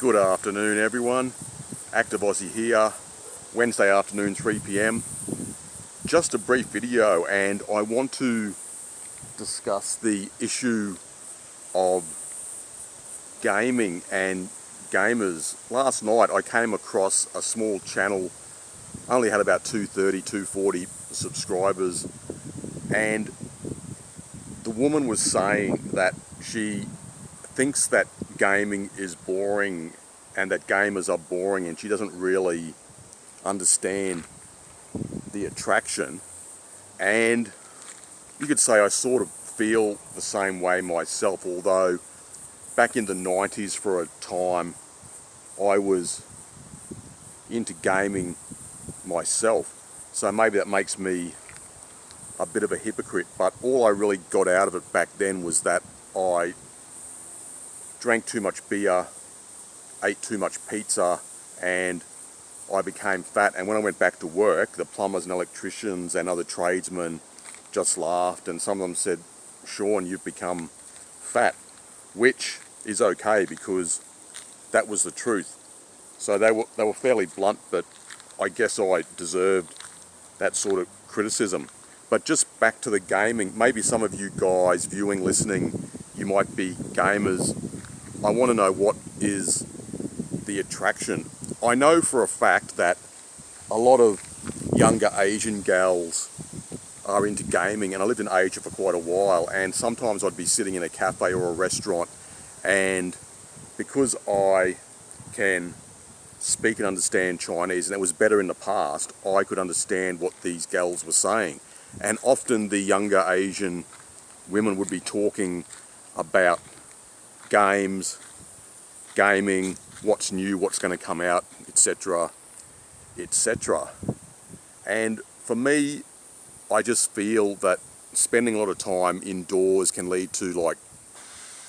Good afternoon everyone, Active Aussie here, Wednesday afternoon 3 p.m. Just a brief video, and I want to discuss the issue of gaming and gamers. Last night I came across a small channel, only had about 240 subscribers, and the woman was saying that she thinks that gaming is boring and that gamers are boring, and she doesn't really understand the attraction. And you could say I sort of feel the same way myself, although back in the 90s for a time I was into gaming myself, so maybe that makes me a bit of a hypocrite, but all I really got out of it back then was that I drank too much beer, ate too much pizza, and I became fat. And when I went back to work, the plumbers and electricians and other tradesmen just laughed, and some of them said, "Sean, you've become fat," which is okay because that was the truth. So they were fairly blunt, but I guess I deserved that sort of criticism. But just back to the gaming, maybe some of you guys viewing, listening, you might be gamers. I want to know, what is the attraction? I know for a fact that a lot of younger Asian gals are into gaming, and I lived in Asia for quite a while, and sometimes I'd be sitting in a cafe or a restaurant, and because I can speak and understand Chinese, and it was better in the past, I could understand what these gals were saying. And often the younger Asian women would be talking about games, gaming, what's new, what's going to come out, etc., etc. And for me, I just feel that spending a lot of time indoors can lead to like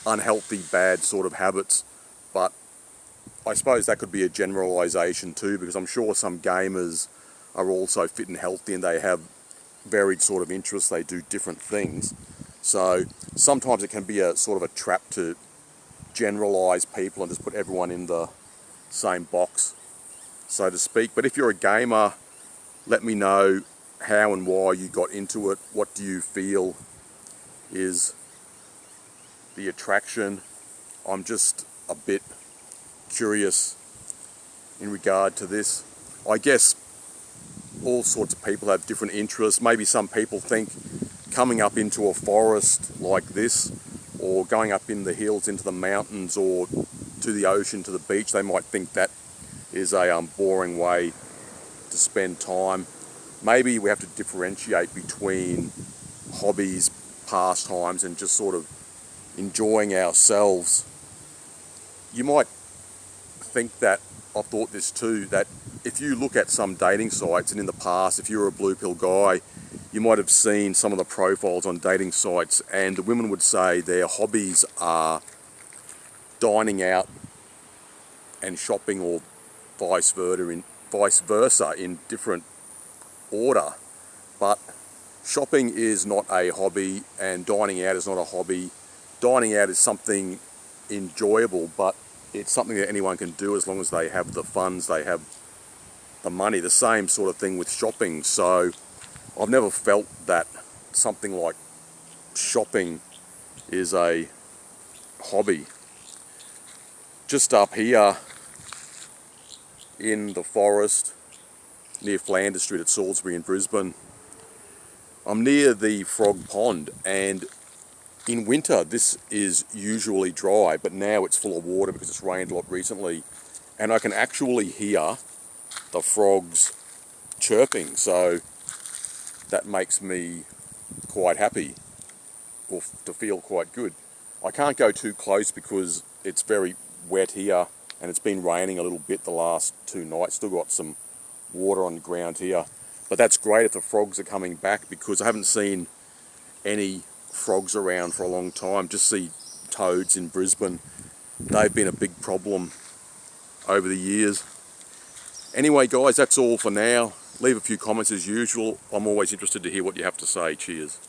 unhealthy, bad sort of habits. But I suppose that could be a generalisation too, because I'm sure some gamers are also fit and healthy and they have varied sort of interests, they do different things. So sometimes it can be a sort of a trap to generalise people and just put everyone in the same box, so to speak. But if you're a gamer, let me know how and why you got into it. What do you feel is the attraction? I'm just a bit curious in regard to this. I guess all sorts of people have different interests. Maybe some people think coming up into a forest like this, or going up in the hills into the mountains, or to the ocean, to the beach, they might think that is a boring way to spend time. Maybe we have to differentiate between hobbies, pastimes, and just sort of enjoying ourselves. You might think that, I've thought this too, that if you look at some dating sites, and in the past, if you were a blue pill guy, you might have seen some of the profiles on dating sites, and the women would say their hobbies are dining out and shopping, or vice versa in different order. But shopping is not a hobby, and dining out is not a hobby. Dining out is something enjoyable, but it's something that anyone can do as long as they have the funds, they have the money. The same sort of thing with shopping. So I've never felt that something like shopping is a hobby. Just up here in the forest near Flanders Street at Salisbury in Brisbane, I'm near the Frog Pond, and in winter this is usually dry, but now it's full of water because it's rained a lot recently, and I can actually hear the frogs chirping, so that makes me quite happy, or to feel quite good. I can't go too close because it's very wet here, and it's been raining a little bit the last 2 nights. Still got some water on the ground here, but that's great if the frogs are coming back, because I haven't seen any frogs around for a long time. Just see toads in Brisbane. They've been a big problem over the years. Anyway guys, that's all for now. Leave a few comments as usual. I'm always interested to hear what you have to say. Cheers.